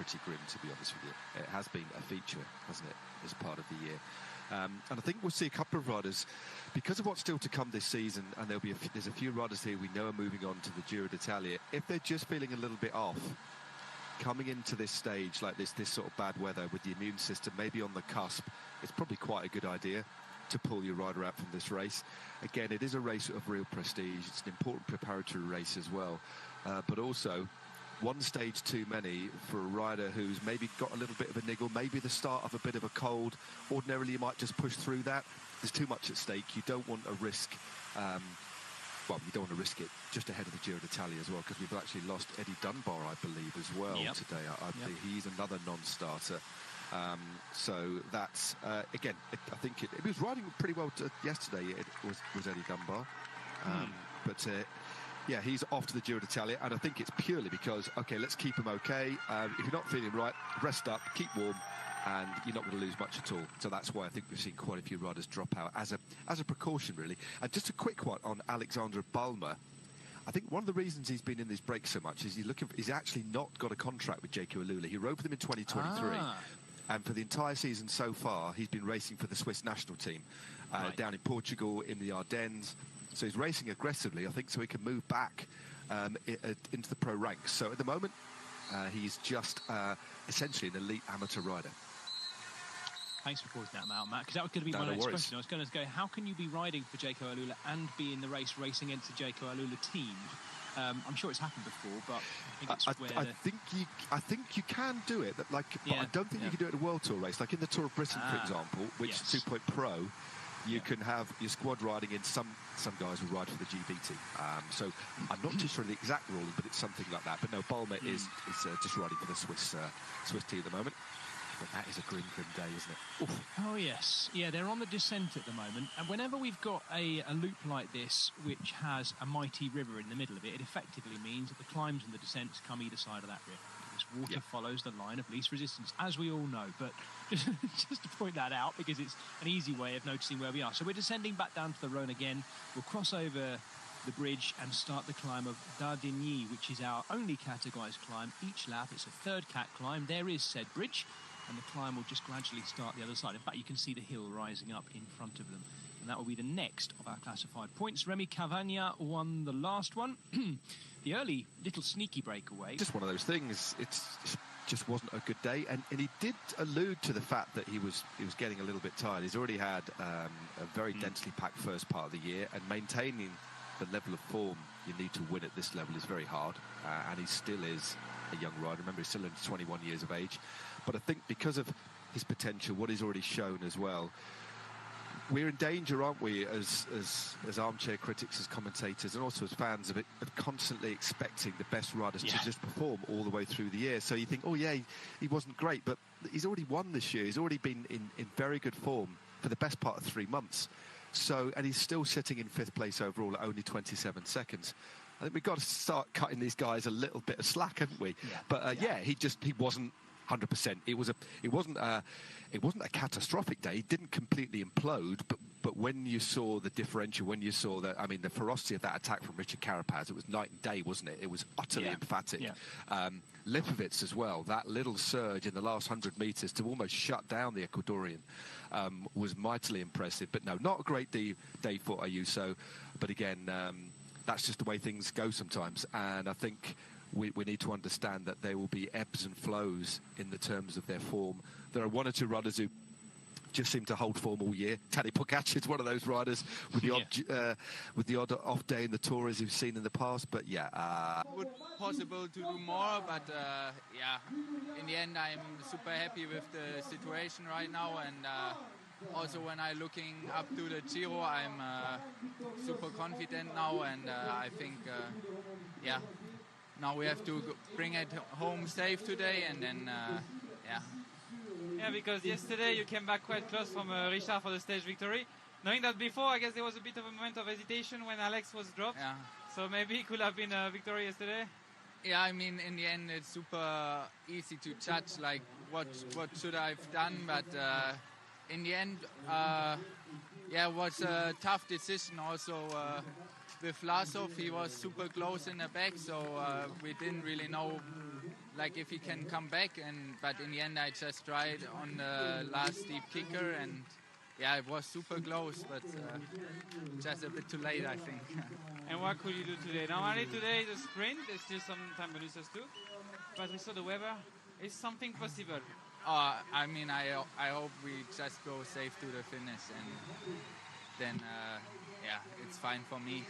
pretty grim, to be honest with you. It has been a feature, hasn't it, as part of the year. And I think we'll see a couple of riders, because of what's still to come this season, and there's a few riders here we know are moving on to the Giro d'Italia. If they're just feeling a little bit off, coming into this stage like this sort of bad weather with the immune system maybe on the cusp, it's probably quite a good idea to pull your rider out from this race. Again, it is a race of real prestige. It's an important preparatory race as well. But also, one stage too many for a rider who's maybe got a little bit of a niggle, maybe the start of a bit of a cold. Ordinarily, you might just push through that. There's too much at stake. You don't want to risk... well, you don't want to risk it just ahead of the Giro d'Italia as well, because we've actually lost Eddie Dunbar, I believe, as well today. I think he's another non-starter. So that's, again, I think it was riding pretty well yesterday, it was Eddie Dunbar. But... yeah, he's off to the Giro d'Italia, and I think it's purely because, OK, let's keep him OK. If you're not feeling right, rest up, keep warm, and you're not going to lose much at all. So that's why I think we've seen quite a few riders drop out as a precaution, really. And just a quick one on Alexander Balmer. I think one of the reasons he's been in this break so much is he's actually not got a contract with Jayco Alula. He rode with them in 2023. And for the entire season so far, he's been racing for the Swiss national team down in Portugal, in the Ardennes. So he's racing aggressively, I think, so he can move back into the pro ranks. So at the moment, he's just essentially an elite amateur rider. Thanks for pointing that out, Matt, because that was going to be my next question. I was going to go, how can you be riding for Jayco Alula and be in the race racing against the Jayco Alula team? I'm sure it's happened before, but I think you can do it. But I don't think you can do it at a World Tour race. Like in the Tour of Britain, for example, which is 2 Point Pro, you can have your squad riding in. Some guys will ride for the GBT. So I'm not too sure of the exact ruling, but it's something like that. But no, Balmer is just riding for the Swiss team at the moment. But that is a grim day, isn't it? Oof. Oh, yes. Yeah, they're on the descent at the moment. And whenever we've got a loop like this, which has a mighty river in the middle of it, it effectively means that the climbs and the descents come either side of that river. This water follows the line of least resistance, as we all know. But just to point that out, because it's an easy way of noticing where we are. So we're descending back down to the Rhone again. We'll cross over the bridge and start the climb of Dardigny, which is our only categorised climb each lap. It's a third cat climb. There is said bridge, and the climb will just gradually start the other side. In fact, you can see the hill rising up in front of them. And that will be the next of our classified points. Remy Cavagna won the last one. The early little sneaky breakaway. Just one of those things. It just wasn't a good day. And he did allude to the fact that he was getting a little bit tired. He's already had a very densely packed first part of the year, and maintaining the level of form you need to win at this level is very hard. And he still is a young rider. Remember, he's still only 21 years of age. But I think because of his potential, what he's already shown as well, we're in danger, aren't we, as armchair critics, as commentators, and also as fans of it, of constantly expecting the best riders to just perform all the way through the year. So you think, oh yeah, he wasn't great, but he's already won this year. He's already been in very good form for the best part of 3 months. So, and he's still sitting in 5th place overall at only 27 seconds. I think we've got to start cutting these guys a little bit of slack, haven't we? But he wasn't 100%. It wasn't a catastrophic day. It didn't completely implode, but when you saw the differential, when you saw the ferocity of that attack from Richard Carapaz, it was night and day, wasn't it? It was utterly emphatic. Lipovitz as well, that little surge in the last 100 metres to almost shut down the Ecuadorian was mightily impressive. But no, not a great day for Ayuso. But again, that's just the way things go sometimes. And I think we need to understand that there will be ebbs and flows in the terms of their form. There are 1 or 2 riders who just seem to hold form all year. Tadej Pogacar is one of those riders with the odd off day in the Tour, as we've seen in the past. But would possible to do more, but in the end I'm super happy with the situation right now, and also when I'm looking up to the Giro, I'm super confident now, and I think now we have to bring it home safe today, and then Yeah, because yesterday you came back quite close from Richard for the stage victory. Knowing that before, I guess there was a bit of a moment of hesitation when Alex was dropped. So maybe it could have been a victory yesterday. Yeah, I mean, in the end, it's super easy to judge, like, what should I have done, but in the end, it was a tough decision also with Vlasov. He was super close in the back, so we didn't really know like if he can come back, but in the end I just tried on the last steep kicker, and yeah, it was super close, but just a bit too late, I think. And what could you do today? Normally today is a sprint, there's still some time bonuses too, but we saw the weather. Is something possible? I mean, I hope we just go safe to the finish, and then yeah, it's fine for me.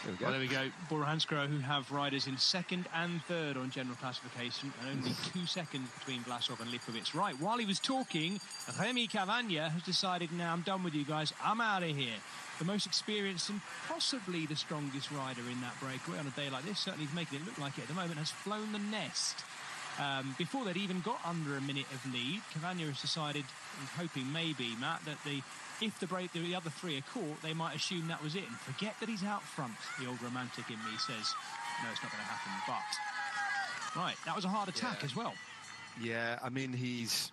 There we go. Well, there we go. Bora Hansgrohe, who have riders in second and third on general classification, and only 2 seconds between Vlasov and Lipovic. Right, while he was talking, Rémi Cavagna has decided, now I'm done with you guys, I'm out of here. The most experienced and possibly the strongest rider in that breakaway on a day like this, certainly he's making it look like it at the moment, has flown the nest. Before they'd even got under a minute of lead, Cavagna has decided, and hoping maybe, Matt, that if the other three are caught, they might assume that was it and forget that he's out front. The old romantic in me says, no, it's not going to happen. But, right, that was a hard attack as well. Yeah, I mean, he's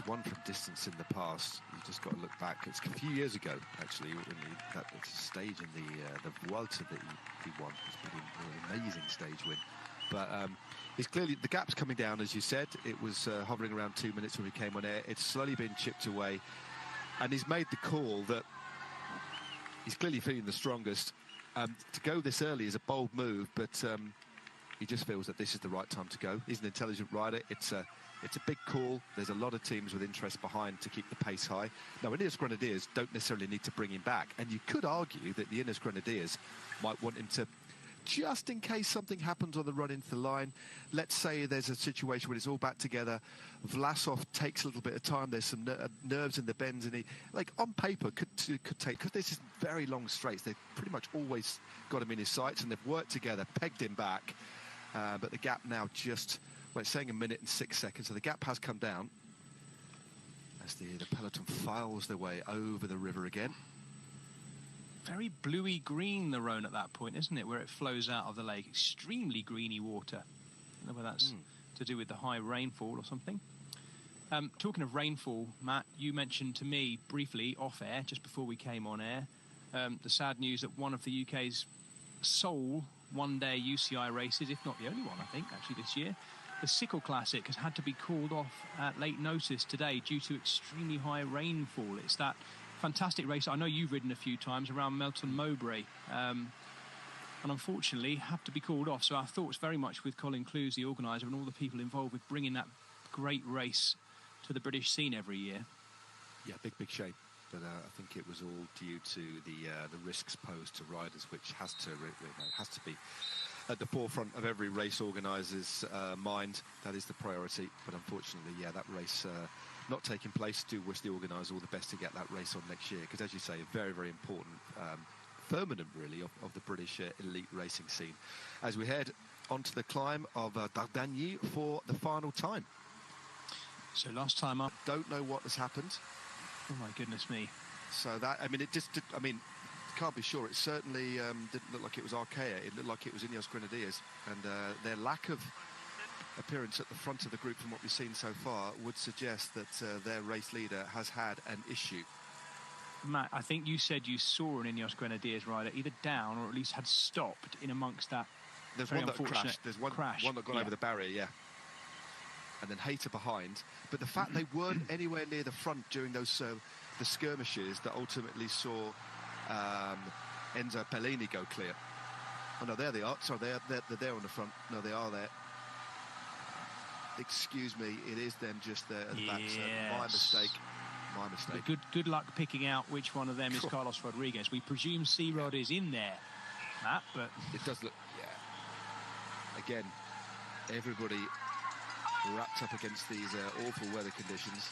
won from distance in the past. You've just got to look back. It's a few years ago, actually, when that stage in the Vuelta that he won. It's been an amazing stage win. But it's clearly, the gap's coming down, as you said. It was hovering around 2 minutes when we came on air. It's slowly been chipped away. And he's made the call that he's clearly feeling the strongest. To go this early is a bold move, but he just feels that this is the right time to go. He's an intelligent rider. It's a big call. There's a lot of teams with interest behind to keep the pace high. Now, Ineos Grenadiers don't necessarily need to bring him back. And you could argue that the Ineos Grenadiers might want him to, just in case something happens on the run into the line. Let's say there's a situation where it's all back together. Vlasov takes a little bit of time. There's some nerves in the bends, and he, like on paper, could take, because this is very long straights. They've pretty much always got him in his sights, and they've worked together, pegged him back. But the gap now just, well, it's saying 1 minute and 6 seconds, so the gap has come down as the peloton files their way over the river again. Very bluey green, the Rhone at that point, isn't it, where it flows out of the lake? Extremely greeny water. I don't know whether that's to do with the high rainfall or something. Talking of rainfall, Matt, you mentioned to me briefly off air, just before we came on air, the sad news that one of the UK's sole one-day UCI races, if not the only one, I think, actually this year, the Sickle Classic, has had to be called off at late notice today due to extremely high rainfall. It's that fantastic race I know you've ridden a few times around Melton Mowbray, and unfortunately have to be called off. So our thoughts very much with Colin Clues, the organiser, and all the people involved with bringing that great race to the British scene every year. Yeah, big shame. But I think it was all due to the risks posed to riders, which has to be at the forefront of every race organiser's mind. That is the priority. But unfortunately, yeah, that race not taking place. Do wish the organiser all the best to get that race on next year, because, as you say, a very, very important firmament, really, of the British elite racing scene. As we head onto the climb of Dardanie for the final time. So last time up, don't know what has happened. Oh my goodness me! So that, I mean, it just did, I mean, can't be sure. It certainly didn't look like it was Arkea. It looked like it was Ineos Grenadiers, and their lack of appearance at the front of the group from what we've seen so far would suggest that their race leader has had an issue. Matt, I think you said you saw an Ineos Grenadiers rider either down or at least had stopped in amongst that. There's one that crashed. There's one that gone over the barrier, yeah. And then Hayter behind. But the fact they weren't anywhere near the front during those the skirmishes that ultimately saw Enzo Pellini go clear. Oh no, there they are. Sorry, they're there on the front. No, they are there. Excuse me, it is them just there at the back. So my mistake. My mistake. Good luck picking out which one of them is Carlos Rodriguez. We presume C-Rod is in there, Matt, but it does look. Yeah. Again, everybody wrapped up against these awful weather conditions,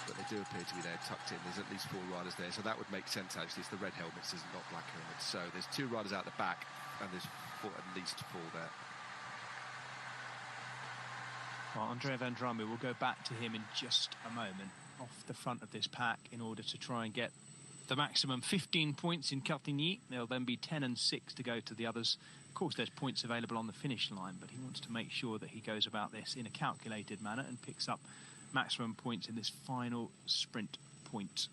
but they do appear to be there tucked in. There's at least 4 riders there, so that would make sense actually. It's the red helmets, it's not black helmets. So there's 2 riders out the back, and there's at least 4 there. Well, Andrea Van Drame, we'll go back to him in just a moment, off the front of this pack, in order to try and get the maximum 15 points in Cartigny. There'll then be 10 and 6 to go to the others. Of course, there's points available on the finish line, but he wants to make sure that he goes about this in a calculated manner and picks up maximum points in this final sprint point.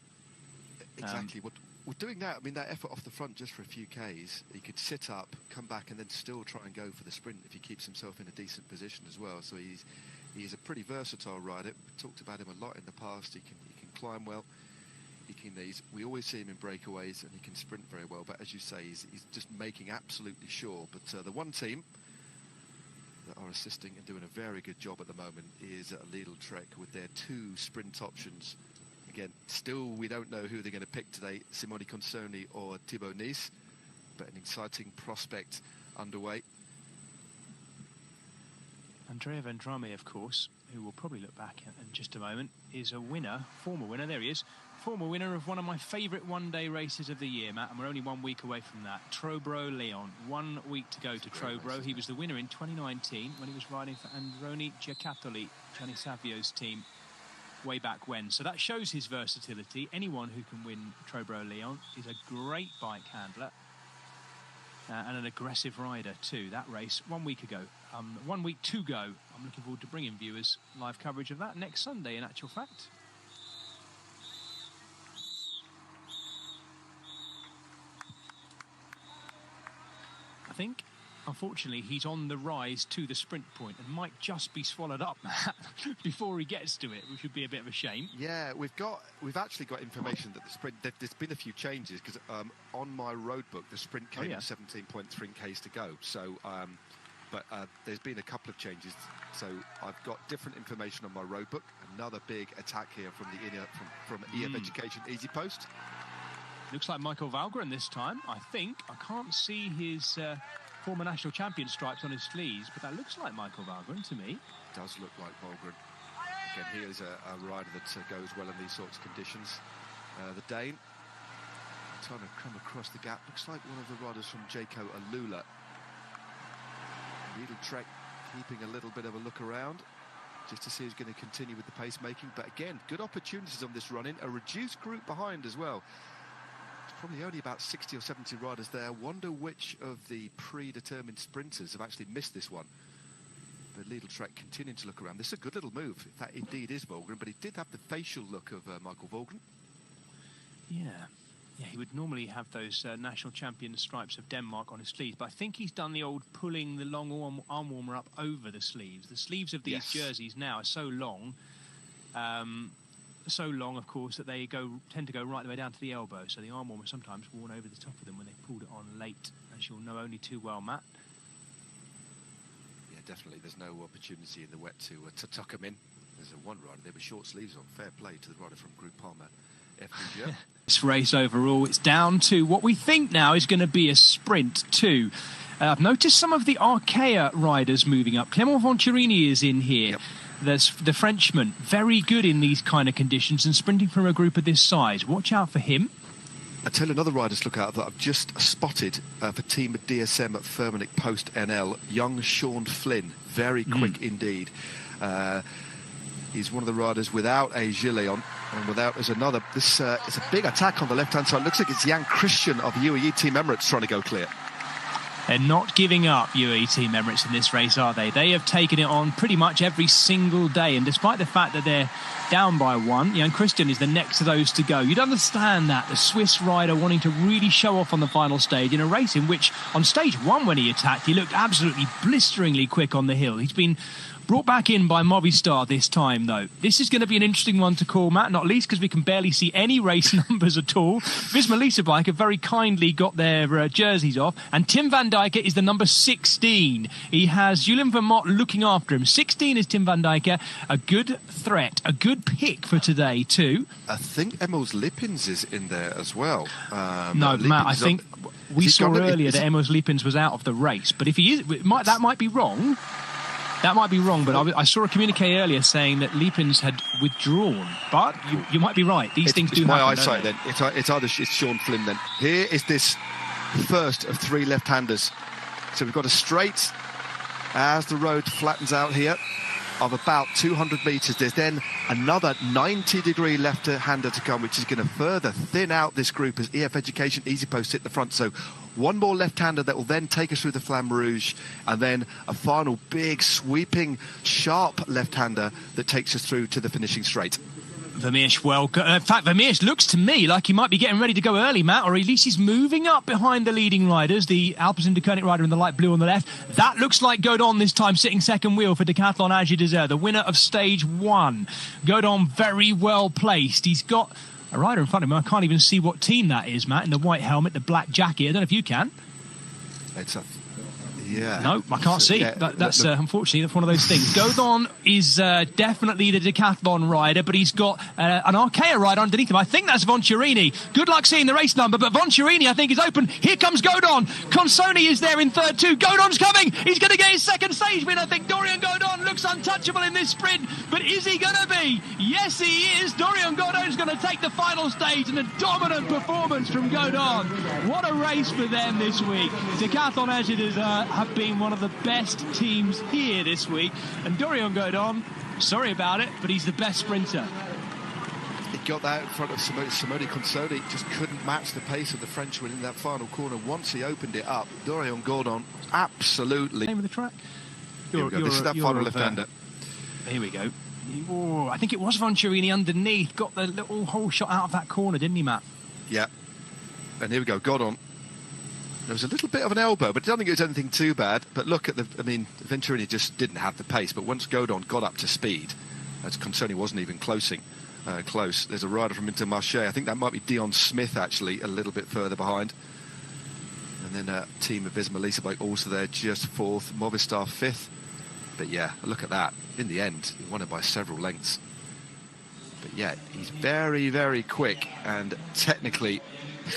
Exactly. Well, doing that, I mean, that effort off the front just for a few Ks, he could sit up, come back, and then still try and go for the sprint if he keeps himself in a decent position as well. So he's a pretty versatile rider. We talked about him a lot in the past. He can climb well. We always see him in breakaways, and he can sprint very well. But as you say, he's just making absolutely sure. But the one team that are assisting and doing a very good job at the moment is Lidl Trek with their 2 sprint options. Again, still we don't know who they're going to pick today, Simone Consoni or Thibaut Nice, but an exciting prospect underway. Andrea Vendrame, of course, who we'll probably look back at in just a moment, is a winner, former winner, there he is, former winner of one of my favourite one-day races of the year, Matt, and we're only 1 week away from that. Trobro-Leon, 1 week to go to Trobro. He was the winner in 2019 when he was riding for Androni Giocattoli, Gianni Savio's team, way back when. So that shows his versatility. Anyone who can win Trobro-Leon is a great bike handler and an aggressive rider too. That race 1 week ago. 1 week to go. I'm looking forward to bringing viewers live coverage of that next Sunday, in actual fact. I think, unfortunately, he's on the rise to the sprint point and might just be swallowed up, Matt, before he gets to it, which would be a bit of a shame. Yeah, we've actually got information that the sprint, there's been a few changes, because on my road book, the sprint came with 17.3 Ks to go. So, but there's been a couple of changes. So I've got different information on my road book. Another big attack here from the from EF Education Easy Post. Looks like Michael Valgren this time, I think. I can't see his former national champion stripes on his sleeves, but that looks like Michael Valgren to me. Does look like Valgren. Again, he is a rider that goes well in these sorts of conditions. The Dane, trying to come across the gap. Looks like one of the riders from Jaco Alula. Lidl Trek keeping a little bit of a look around, just to see who's going to continue with the pacemaking. But again, good opportunities on this run-in. A reduced group behind as well. Probably only about 60 or 70 riders there. Wonder which of the predetermined sprinters have actually missed this one. But Lidl Trek continuing to look around. This is a good little move, if that indeed is Volgren, but he did have the facial look of Michael Volgren. Yeah, he would normally have those national champion stripes of Denmark on his sleeves, but I think he's done the old pulling the long arm warmer up over the sleeves. The sleeves of these jerseys now are so long, of course, that they tend to go right the way down to the elbow. So the arm warmer is sometimes worn over the top of them when they pulled it on late, as you'll know only too well, Matt. Yeah, definitely. There's no opportunity in the wet to tuck them in. There's one rider there with short sleeves on. Fair play to the rider from Group Palmer. This race overall, it's down to what we think now is going to be a sprint too. I've noticed some of the Arkea riders moving up. Clément Venturini is in here. Yep. There's the Frenchman, very good in these kind of conditions and sprinting from a group of this size. Watch out for him. I tell another rider to look out that I've just spotted for team at DSM at Firmenich Post NL, young Sean Flynn, very quick indeed. He's one of the riders without a gilet on, and without there's another. This it's a big attack on the left-hand side. Looks like it's Jan Christian of UAE Team Emirates trying to go clear. They're not giving up, UAE Team Emirates, in this race, are they? They have taken it on pretty much every single day, and despite the fact that they're down by one, Jan Christian is the next of those to go. You'd understand that, the Swiss rider wanting to really show off on the final stage in a race in which, on stage one when he attacked, he looked absolutely blisteringly quick on the hill. He's been brought back in by Movistar this time, though. This is going to be an interesting one to call, Matt, not least because we can barely see any race numbers at all. Visma Lease Bike have very kindly got their jerseys off, and Tim van Dijk is the number 16. He has Julien Vermont looking after him. 16 is Tim van Dijk, a good threat, a good pick for today, too. I think Emmels Lippens is in there as well. No, Matt, I think we saw earlier that Emmels Lippens was out of the race, but if he is, that might be wrong. That might be wrong, but I saw a communique earlier saying that Liepins had withdrawn. But you might be right. These things do happen. My eyesight then. It's Sean Flynn then. Here is this first of three left-handers. So we've got a straight as the road flattens out here of about 200 metres. There's then another 90-degree left-hander to come, which is going to further thin out this group as EF Education Easy Post hit the front. So one more left-hander that will then take us through the Flamme Rouge, and then a final big, sweeping, sharp left-hander that takes us through to the finishing straight. Vermeersch, well, in fact, Vermeersch looks to me like he might be getting ready to go early, Matt, or at least he's moving up behind the leading riders, the Alpecin-Deceuninck rider in the light blue on the left. That looks like Godon this time, sitting second wheel for Decathlon As You Deserve, the winner of stage 1. Godon very well placed. He's got a rider in front of him. I can't even see what team that is, Matt, in the white helmet, the black jacket. I don't know if you can. It's a... Yeah. No, I can't see. Yeah, that's unfortunately, that's one of those things. Godon is definitely the decathlon rider, but he's got an Arkea rider underneath him. I think that's Venturini. Good luck seeing the race number, but Venturini, I think, is open. Here comes Godon. Consoni is there in third too. Godon's coming. He's going to get his second stage win, I think. Dorian Godon looks untouchable in this sprint, but is he going to be? Yes, he is. Dorian Godon's going to take the final stage, and a dominant performance from Godon. What a race for them this week. Decathlon As You Deserve have been one of the best teams here this week, and Dorian Godon, sorry about it, but he's the best sprinter. He got that in front of Simone Consoni, just couldn't match the pace of the Frenchman in that final corner. Once he opened it up, Dorian Godon absolutely... Name of the track? This is that final left-hander. Here we go. Oh, I think it was Venturini underneath, got the little hole shot out of that corner, didn't he, Matt? Yeah. And here we go, Godon. There was a little bit of an elbow, but I don't think it was anything too bad. But look at Venturini just didn't have the pace. But once Godon got up to speed, as Consoni wasn't even close. There's a rider from Intermarché. I think that might be Dion Smith, actually, a little bit further behind. And then a team of Visma Leasebike also there, just fourth. Movistar fifth. But yeah, look at that. In the end, he won it by several lengths. But yeah, he's very, very quick and technically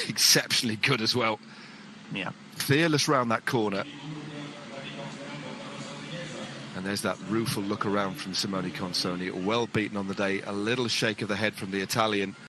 exceptionally good as well. Yeah, fearless round that corner. And there's that rueful look around from Simone Consoni. Well beaten on the day. A little shake of the head from the Italian.